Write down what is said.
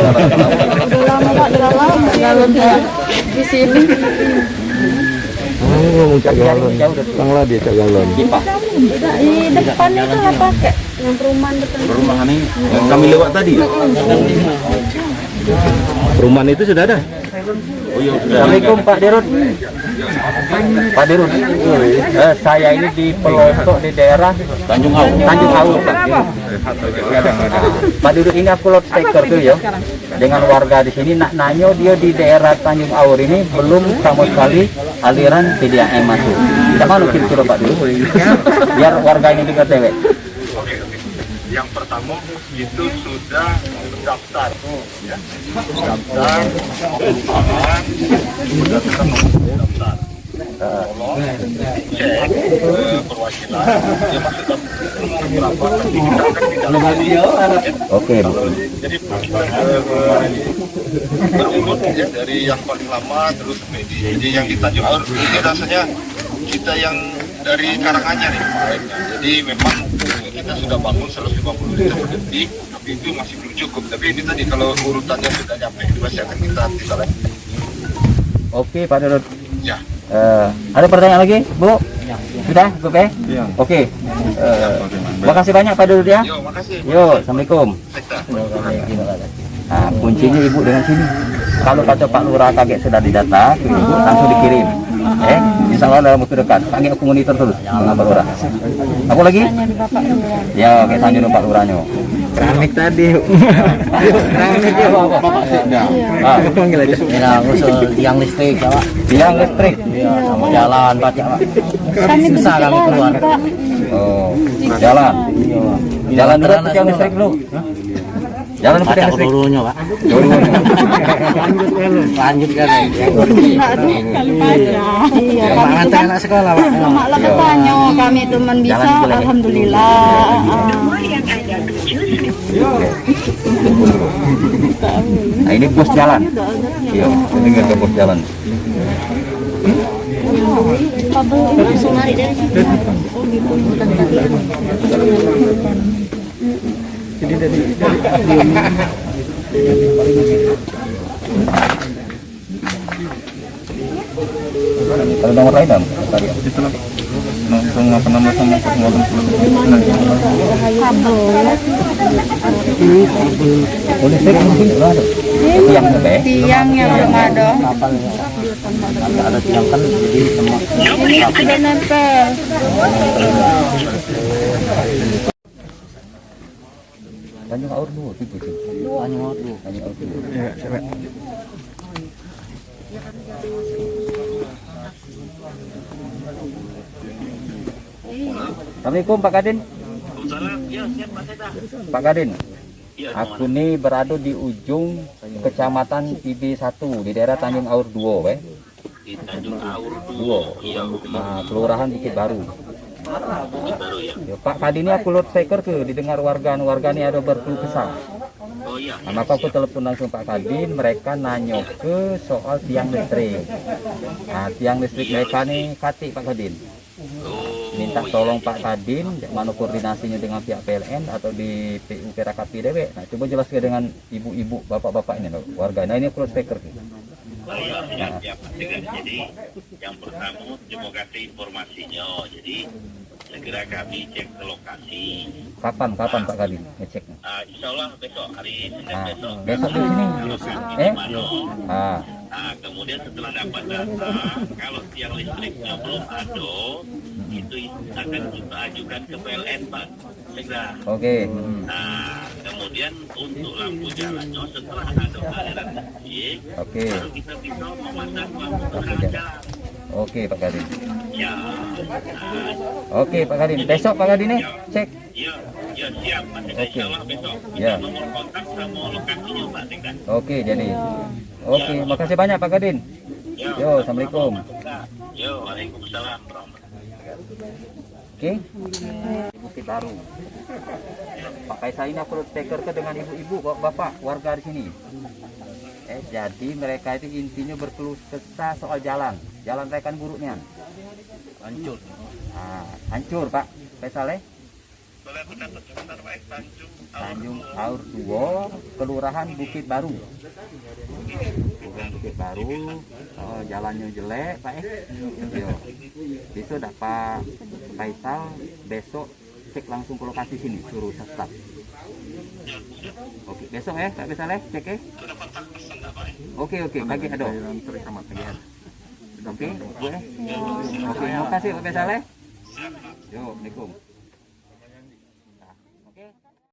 Udah lama Pak, udah lama galon di sini. Oh, cak galon. Tanglah dia cak galon. Udah di depan itu lah pakai yang perumahan depan. Perumahan ini yang kami lewat tadi. Perumahan itu sudah ada. Oh iya, Assalamualaikum Pak Dirut. Pak Dirut, saya ini di pelosok di daerah Tanjung Au. Tanjung Au Pak. Pak Dirut ini aku loudspeaker tuh ya. Dengan warga di sini nak nanyo dia di daerah Tanjung Aur ini belum sama sekali aliran PDAM masuk. Kita mau kira-kira Pak Dirut. Biar warga ini juga tewek. Yang pertama itu sudah mendaftar, ya. Mendaftar, perubahan, sudah kita mendaftar. Tolong cek ke perwakilan, dia masih berapa nanti kita akan tidak. Oke. Jadi berurut ya dari yang paling lama terus Medi. Jadi yang di Tanjung Aur ini rasanya kita yang dari Karanganyar nih. Jadi memang kita sudah bangun 150 liter per detik, tapi itu masih belum cukup. Tapi ini tadi kalau urutannya sudah nyampe, pasti akan kita tindak. Oke Pak Dirut. Ya. Ada pertanyaan lagi, Bu? Sudah, Bu Pe? Iya. Oke. Makasih banyak Pak Dirut ya. Yo, makasih. Yo, assalamualaikum. Sekta. Nah, kuncinya Ibu dengan sini. Kalau kata Pak Lurah kaget sudah didata, ke Ibu langsung dikirim. Insya Allah dalam waktu dekat. Kaget aku monitor terus dengan Pak Lurah. Apa lagi? Ya, oke, tanya dulu Pak Lurahnya. Keramik tadi. Keramik ya Bapak Sekda. Panggil aja. Ya, usul tiang listrik, Pak. Tiang listrik. Iya, sama jalan, Pak. Pak. Kami Susah kami keluar. Pak. Oh, jalan. Jalan dulu ke tiang listrik dulu. Jalan ke tiang Pacak listrik. dulunya, Pak. Lanjut kan. Kali pajak. Iya, Pak kami itu nganter kan anak sekolah, Pak. mak lah bertanya, kami itu bisa, Jalan boleh. alhamdulillah. Nah, ini bos jalan. Iya, dengar ke bos jalan. Kabel ini langsung lari dari situ. Oh gitu, bukan tadi. Kalau nomor lain dong, tadi. Langsung apa nama sama Kabel ya. Oh, listrik mungkin belum ada. Tiang apa ya? Tiang yang belum ada. Ada tiang kan jadi semua. Sudah nempel. Tanjung Aur dulu, tipe sih. Tanjung Aur dulu. Tanjung Aur dulu. Ya, siapa? Assalamualaikum Pak Kadin. Pak Kadin. Aku ini berada di ujung kecamatan IB1 di daerah Tanjung Aur 2, weh. Di Tanjung Aur 2. Nah, kelurahan Bukit Baru. Ya, Pak Kadin ini aku loudspeaker ke didengar warga ini ada berkeluh kesah. Oh iya. Nah, maka aku telepon langsung Pak Kadin, mereka nanya ke soal tiang listrik. Nah, tiang listrik mereka nih katik Pak Kadin. Minta tolong Pak Kadin, mana koordinasinya dengan pihak PLN atau di PU Perakapi Dewe. Nah, coba jelaskan dengan ibu-ibu, bapak-bapak ini, warga. Nah, ini aku loudspeaker. Jadi yang pertama terima kasih informasinya. Jadi segera kami cek ke lokasi. Kapan Pak Kadin ngeceknya? Insya Allah besok hari Senin besok. Besok di sini. Kemudian setelah dapat data, kalau tiang listriknya belum ada, itu akan kita ajukan ke PLN Pak. Segera. Oke. Nah, kemudian untuk lampu jalannya setelah ada aliran listrik, Oke. baru kita bisa memasang lampu penerangan jalan. Oke Pak Kadin. Ya. Oke Pak Kadin. Besok Pak Kadin nih cek. Ya siap. Nanti Oke. insya Allah besok. Ya. Nomor kontak sama lokasinya Pak Tingkat. Oke jadi. Oke, makasih banyak Pak Kadin. Yo, assalamualaikum. Yo, waalaikumsalam warahmatullahi Oke. Bukit Baru. Pak Kaisa ini aku loudspeaker ke dengan ibu-ibu, bapak, warga di sini. Jadi mereka itu intinya berkeluh kesah soal jalan mereka kan buruknya. Hancur. Hancur Pak Kaisa. Boleh aku catat sebentar Pak, Tanjung Aur 2, Kelurahan Bukit Baru. Kelurahan Bukit Baru, jalannya jelek Pak. Yo. Besok dapat Faisal, besok cek langsung ke lokasi sini, suruh staf. Oke, besok Pak Faisal cek sudah kontak pesan nggak Pak? Oke, pagi ada. Oke, Bu Oke, terima kasih Pak Faisal. Yo, Assalamualaikum.